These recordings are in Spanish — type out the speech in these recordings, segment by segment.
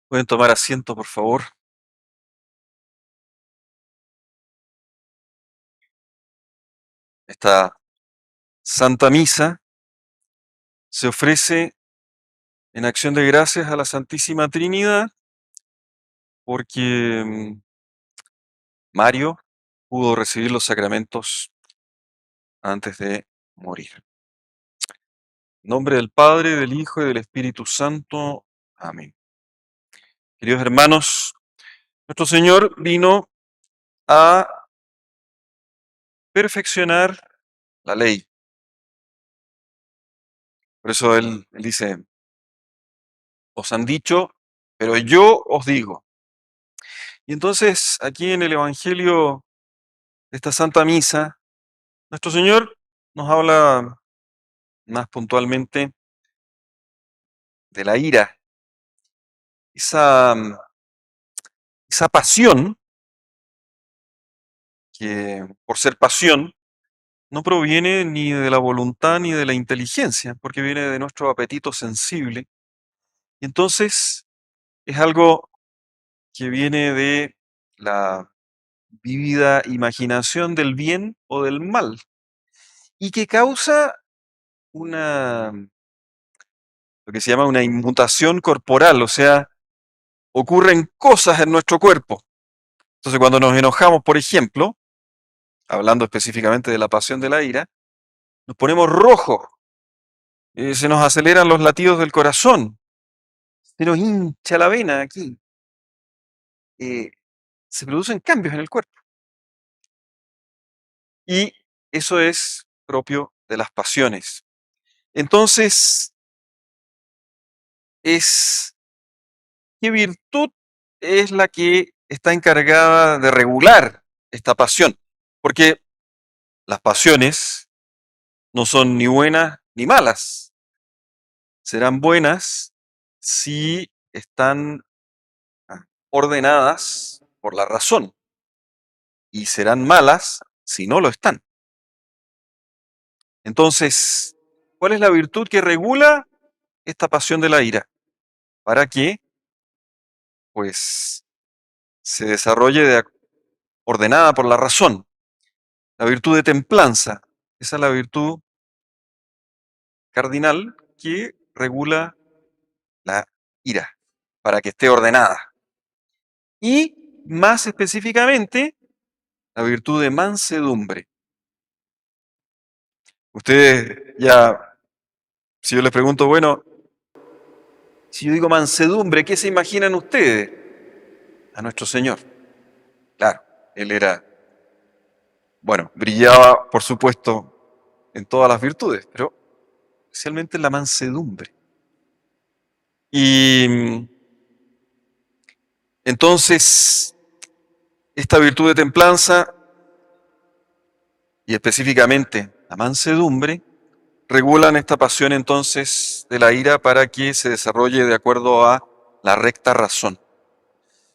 Pueden tomar asiento, por favor. Esta Santa Misa se ofrece en acción de gracias a la Santísima Trinidad porque Mario pudo recibir los sacramentos antes de morir. En nombre del Padre, del Hijo y del Espíritu Santo. Amén. Queridos hermanos, nuestro Señor vino a perfeccionar la ley. Por eso él dice, os han dicho, pero yo os digo. Y entonces aquí en el Evangelio de esta Santa Misa, nuestro Señor nos habla más puntualmente de la ira, esa, esa pasión que por ser pasión no proviene ni de la voluntad ni de la inteligencia, porque viene de nuestro apetito sensible. Y entonces es algo que viene de la vívida imaginación del bien o del mal y que causa una, lo que se llama una inmutación corporal, o sea, ocurren cosas en nuestro cuerpo. Entonces, cuando nos enojamos, por ejemplo, hablando específicamente de la pasión de la ira, nos ponemos rojos, se nos aceleran los latidos del corazón, se nos hincha la vena aquí, eh, se producen cambios en el cuerpo. Y eso es propio de las pasiones. Entonces, ¿qué virtud es la que está encargada de regular esta pasión? Porque las pasiones no son ni buenas ni malas. Serán buenas si están ordenadas por la razón y serán malas si no lo están. Entonces, ¿cuál es la virtud que regula esta pasión de la ira? Para que, pues, se desarrolle ordenada por la razón. La virtud de templanza, esa es la virtud cardinal que regula la ira, para que esté ordenada. Y más específicamente, la virtud de mansedumbre. Ustedes ya, si yo les pregunto, bueno, si yo digo mansedumbre, ¿qué se imaginan ustedes? A nuestro Señor. Claro, Él era, bueno, brillaba, por supuesto, en todas las virtudes, pero especialmente en la mansedumbre. Y entonces, esta virtud de templanza, y específicamente la mansedumbre, regulan esta pasión entonces de la ira para que se desarrolle de acuerdo a la recta razón.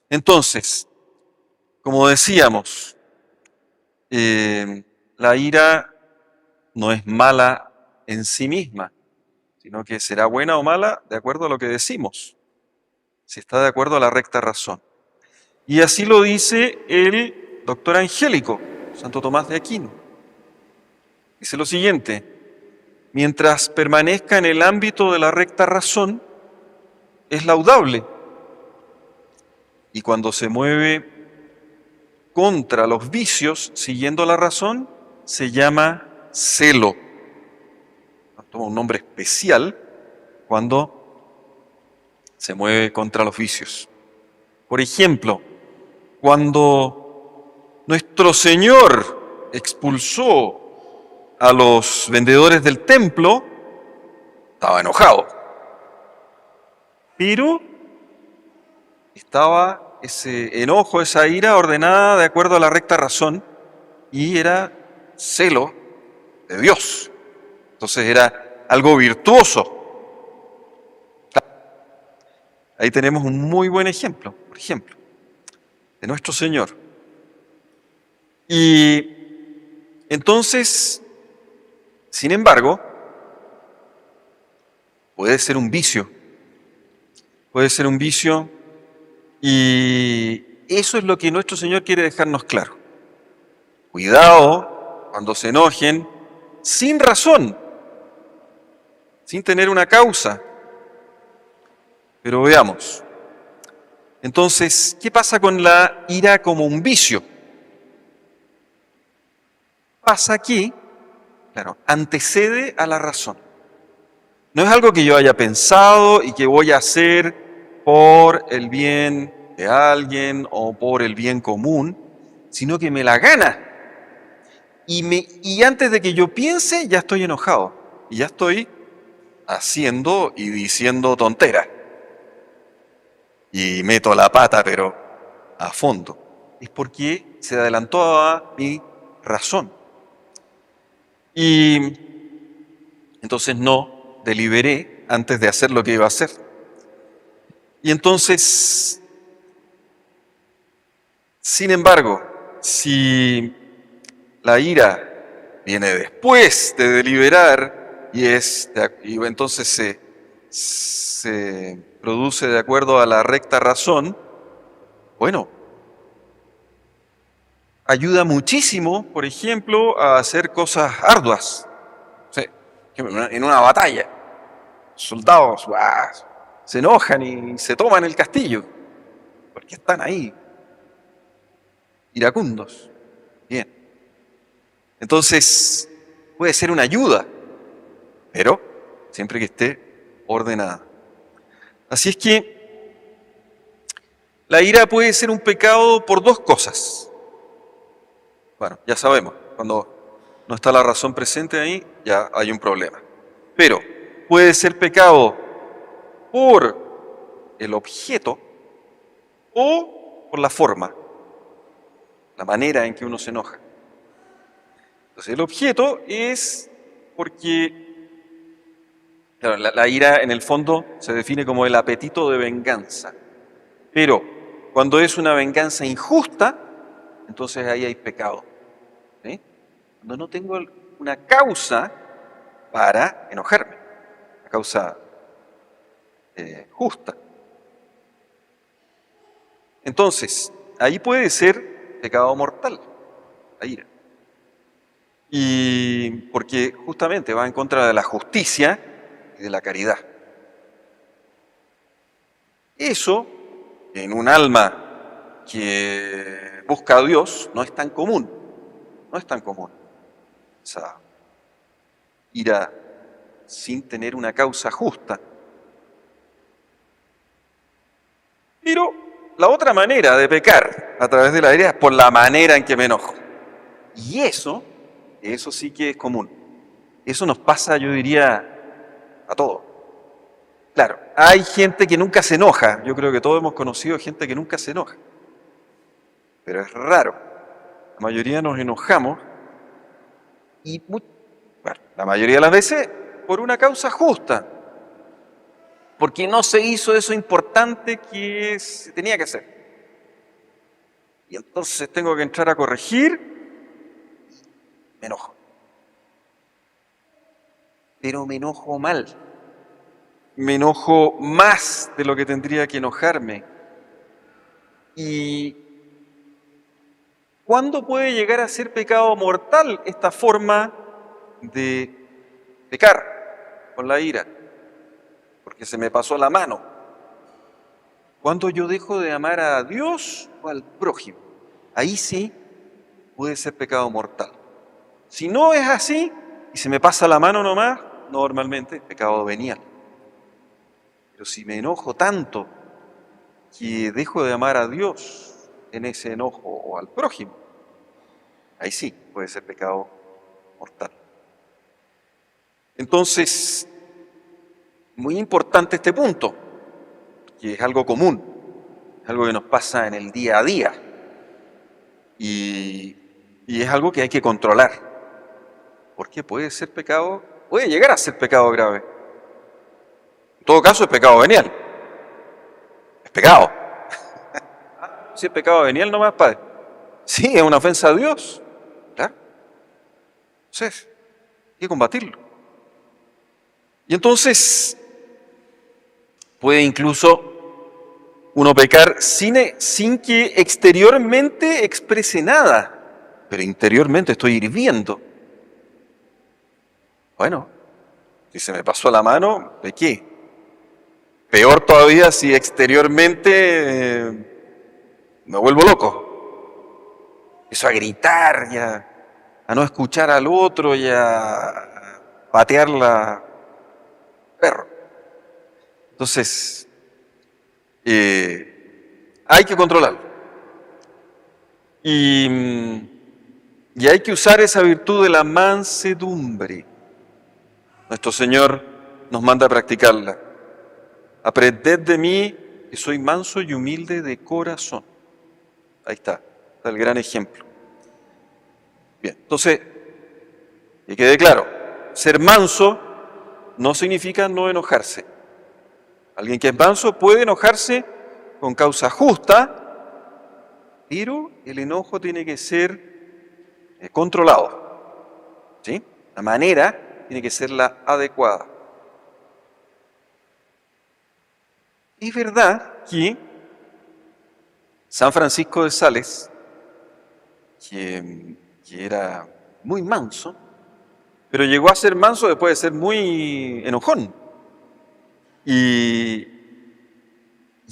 Entonces, como decíamos, la ira no es mala en sí misma, sino que será buena o mala de acuerdo a lo que decimos, si está de acuerdo a la recta razón. Y así lo dice el doctor angélico, Santo Tomás de Aquino. Dice lo siguiente: mientras permanezca en el ámbito de la recta razón, es laudable. Y cuando se mueve contra los vicios, siguiendo la razón, se llama celo. Toma un nombre especial cuando se mueve contra los vicios. Por ejemplo, cuando nuestro Señor expulsó a los vendedores del templo, estaba enojado. Pero estaba ese enojo, esa ira ordenada de acuerdo a la recta razón y era celo de Dios. Entonces era algo virtuoso. Ahí tenemos un muy buen ejemplo, por ejemplo, de nuestro Señor. Y entonces, sin embargo, puede ser un vicio. Puede ser un vicio Y eso es lo que nuestro Señor quiere dejarnos claro. Cuidado cuando se enojen sin razón, sin tener una causa. Pero veamos. Entonces, ¿qué pasa con la ira como un vicio? Pasa que, claro, antecede a la razón. No es algo que yo haya pensado y que voy a hacer por el bien de alguien o por el bien común, sino que me la gana. Y antes de que yo piense, ya estoy enojado. Y ya estoy haciendo y diciendo tonteras. Y meto la pata, pero a fondo. Es porque se adelantó a mi razón. Y entonces no deliberé antes de hacer lo que iba a hacer. Y entonces, sin embargo, si la ira viene después de deliberar y entonces se produce de acuerdo a la recta razón, bueno, ayuda muchísimo, por ejemplo, a hacer cosas arduas. O sea, en una batalla, soldados se enojan y se toman el castillo, porque están ahí, iracundos. Bien. Entonces, puede ser una ayuda, pero siempre que esté ordenada. Así es que la ira puede ser un pecado por dos cosas. Bueno, ya sabemos, cuando no está la razón presente ahí, ya hay un problema. Pero puede ser pecado por el objeto o por la forma, la manera en que uno se enoja. Entonces, el objeto es porque, claro, la ira en el fondo se define como el apetito de venganza. Pero cuando es una venganza injusta, entonces ahí hay pecado. ¿Sí? Cuando no tengo una causa para enojarme, una causa justa. Entonces, ahí puede ser pecado mortal, la ira. Y porque justamente va en contra de la justicia y de la caridad. Eso, en un alma que busca a Dios, no es tan común. No es tan común. Esa ira sin tener una causa justa. Pero la otra manera de pecar a través de la ira es por la manera en que me enojo. Y eso sí que es común. Eso nos pasa, yo diría, a todos. Claro, hay gente que nunca se enoja. Yo creo que todos hemos conocido gente que nunca se enoja. Pero es raro. La mayoría nos enojamos y bueno, la mayoría de las veces por una causa justa. Porque no se hizo eso importante que se tenía que hacer. Y entonces tengo que entrar a corregir, me enojo. Pero me enojo mal. Me enojo más de lo que tendría que enojarme. ¿Y cuándo puede llegar a ser pecado mortal esta forma de pecar con la ira? Porque se me pasó la mano. ¿Cuándo yo dejo de amar a Dios o al prójimo? Ahí sí puede ser pecado mortal. Si no es así y se me pasa la mano nomás, normalmente es pecado venial. Pero si me enojo tanto que dejo de amar a Dios en ese enojo o al prójimo, ahí sí puede ser pecado mortal. Entonces, muy importante este punto, que es algo común, es algo que nos pasa en el día a día y es algo que hay que controlar, porque puede ser pecado, puede llegar a ser pecado grave. En todo caso es pecado venial, es pecado. Si es pecado venial nomás, padre. Sí, es una ofensa a Dios, claro. Entonces, hay que combatirlo. Y entonces puede incluso uno pecar sin que exteriormente exprese nada, pero interiormente estoy hirviendo. Bueno, si se me pasó la mano, pequé. Peor todavía si exteriormente me vuelvo loco. Empiezo a gritar y a no escuchar al otro y a patear la perro. Entonces, hay que controlarlo. Y hay que usar esa virtud de la mansedumbre. Nuestro Señor nos manda a practicarla. Aprended de mí, que soy manso y humilde de corazón. Ahí está el gran ejemplo. Bien, entonces, que quede claro, ser manso no significa no enojarse. Alguien que es manso puede enojarse con causa justa, pero el enojo tiene que ser controlado. ¿Sí? La manera tiene que ser la adecuada. Es verdad que San Francisco de Sales, que era muy manso, pero llegó a ser manso después de ser muy enojón. Y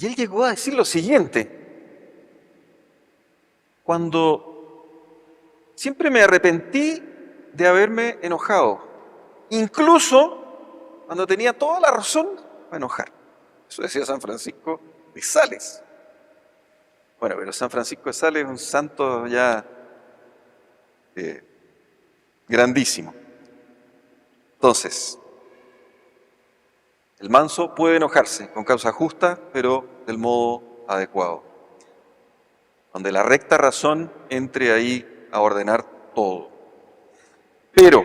él llegó a decir lo siguiente: cuando siempre me arrepentí de haberme enojado, incluso cuando tenía toda la razón para enojar. Eso decía San Francisco de Sales. Bueno, pero San Francisco de Sales es un santo ya grandísimo. Entonces, el manso puede enojarse con causa justa, pero del modo adecuado, donde la recta razón entre ahí a ordenar todo. Pero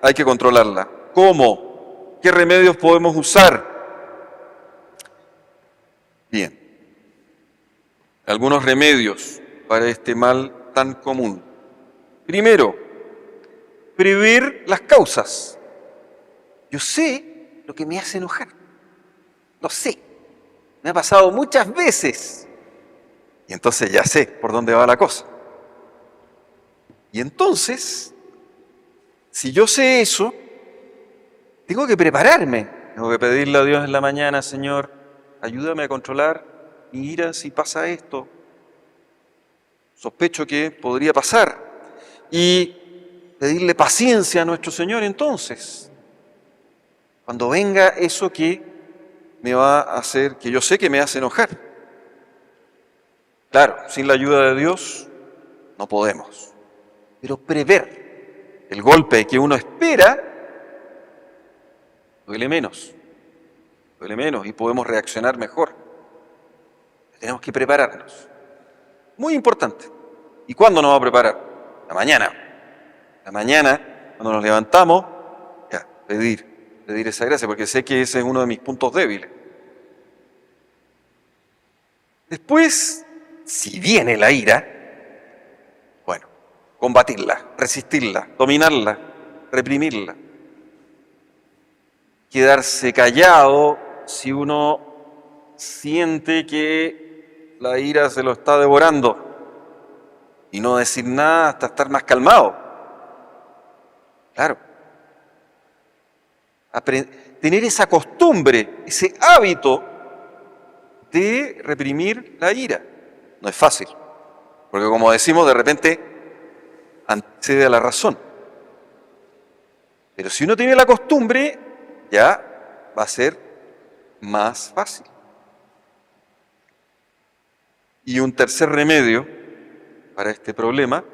hay que controlarla. ¿Cómo? ¿Qué remedios podemos usar? Bien, algunos remedios para este mal tan común. Primero, prever las causas. Yo sé lo que me hace enojar. Lo sé. Me ha pasado muchas veces. Y entonces ya sé por dónde va la cosa. Y entonces, si yo sé eso, tengo que prepararme. Tengo que pedirle a Dios en la mañana: Señor, ayúdame a controlar mi ira si pasa esto. Sospecho que podría pasar. Y pedirle paciencia a nuestro Señor entonces, cuando venga eso que me va a hacer, que yo sé que me hace enojar. Claro, sin la ayuda de Dios no podemos. Pero prever el golpe que uno espera duele menos y podemos reaccionar mejor. Tenemos que prepararnos. Muy importante. ¿Y cuándo nos va a preparar? La mañana. La mañana, cuando nos levantamos, ya, pedir esa gracia, porque sé que ese es uno de mis puntos débiles. Después, si viene la ira, bueno, combatirla, resistirla, dominarla, reprimirla. Quedarse callado si uno siente que la ira se lo está devorando y no decir nada hasta estar más calmado. Claro. Tener esa costumbre, ese hábito de reprimir la ira. No es fácil, porque como decimos, de repente antecede a la razón. Pero si uno tiene la costumbre, ya va a ser más fácil. Y un tercer remedio para este problema: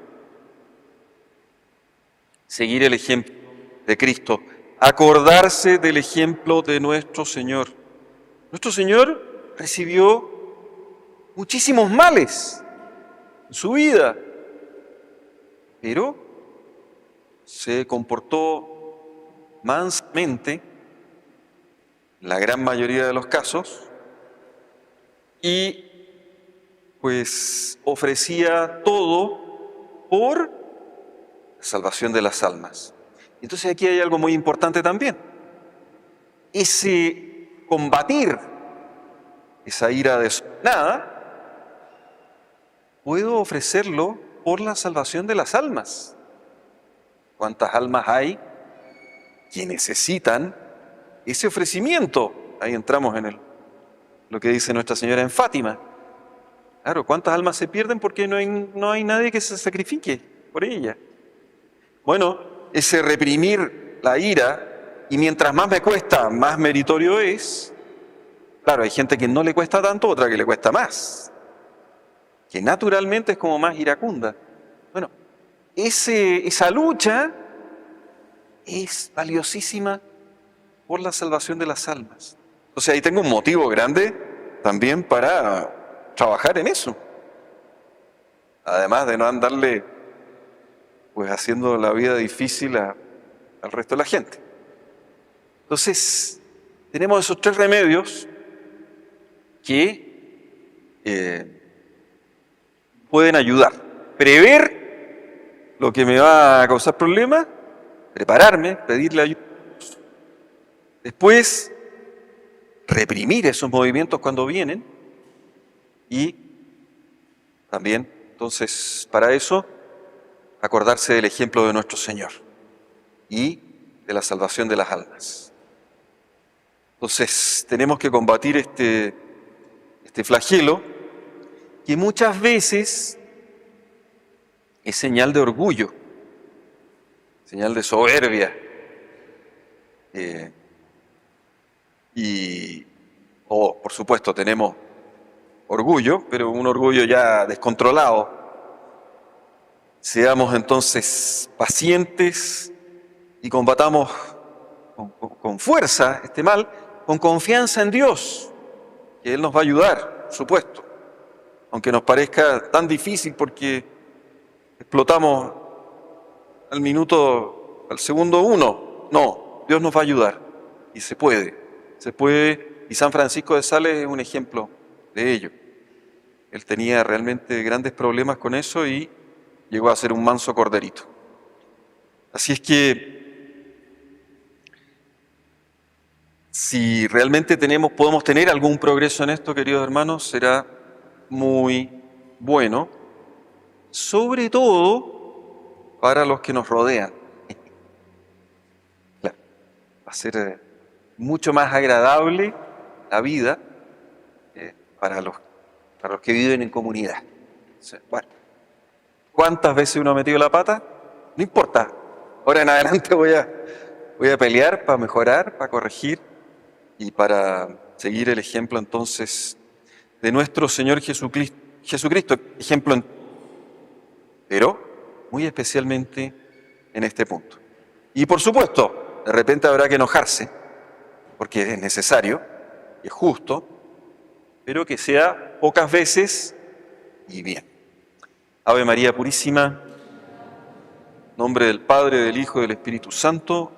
seguir el ejemplo de Cristo, acordarse del ejemplo de nuestro Señor. Nuestro Señor recibió muchísimos males en su vida, pero se comportó mansamente en la gran mayoría de los casos y pues ofrecía todo por la salvación de las almas. Entonces aquí hay algo muy importante también. Ese combatir esa ira desordenada, puedo ofrecerlo por la salvación de las almas. ¿Cuántas almas hay que necesitan ese ofrecimiento? Ahí entramos en lo que dice Nuestra Señora en Fátima. Claro, ¿cuántas almas se pierden porque no hay nadie que se sacrifique por ella? Bueno, ese reprimir la ira, y mientras más me cuesta, más meritorio es. Claro, hay gente que no le cuesta tanto, otra que le cuesta más, que naturalmente es como más iracunda. Bueno, esa lucha es valiosísima por la salvación de las almas. O sea, ahí tengo un motivo grande también para trabajar en eso. Además de no andarle pues haciendo la vida difícil al resto de la gente. Entonces, tenemos esos 3 remedios que pueden ayudar. Prever lo que me va a causar problemas, prepararme, pedirle ayuda. Después, reprimir esos movimientos cuando vienen y también, entonces, para eso, acordarse del ejemplo de nuestro Señor y de la salvación de las almas. Entonces, tenemos que combatir este flagelo que muchas veces es señal de orgullo, señal de soberbia, por supuesto, tenemos orgullo, pero un orgullo ya descontrolado. Seamos entonces pacientes y combatamos con fuerza este mal, con confianza en Dios, que Él nos va a ayudar, por supuesto, aunque nos parezca tan difícil porque explotamos al segundo 1. No, Dios nos va a ayudar y se puede, y San Francisco de Sales es un ejemplo de ello. Él tenía realmente grandes problemas con eso y llegó a ser un manso corderito. Así es que si realmente podemos tener algún progreso en esto, queridos hermanos, será muy bueno, sobre todo para los que nos rodean. Claro, va a ser mucho más agradable la vida para los que viven en comunidad. Bueno, ¿cuántas veces uno ha metido la pata? No importa. Ahora en adelante voy a pelear para mejorar, para corregir y para seguir el ejemplo entonces de nuestro Señor Jesucristo, ejemplo pero muy especialmente en este punto. Y por supuesto, de repente habrá que enojarse, porque es necesario, es justo, pero que sea pocas veces y bien. Ave María Purísima, en nombre del Padre, del Hijo y del Espíritu Santo.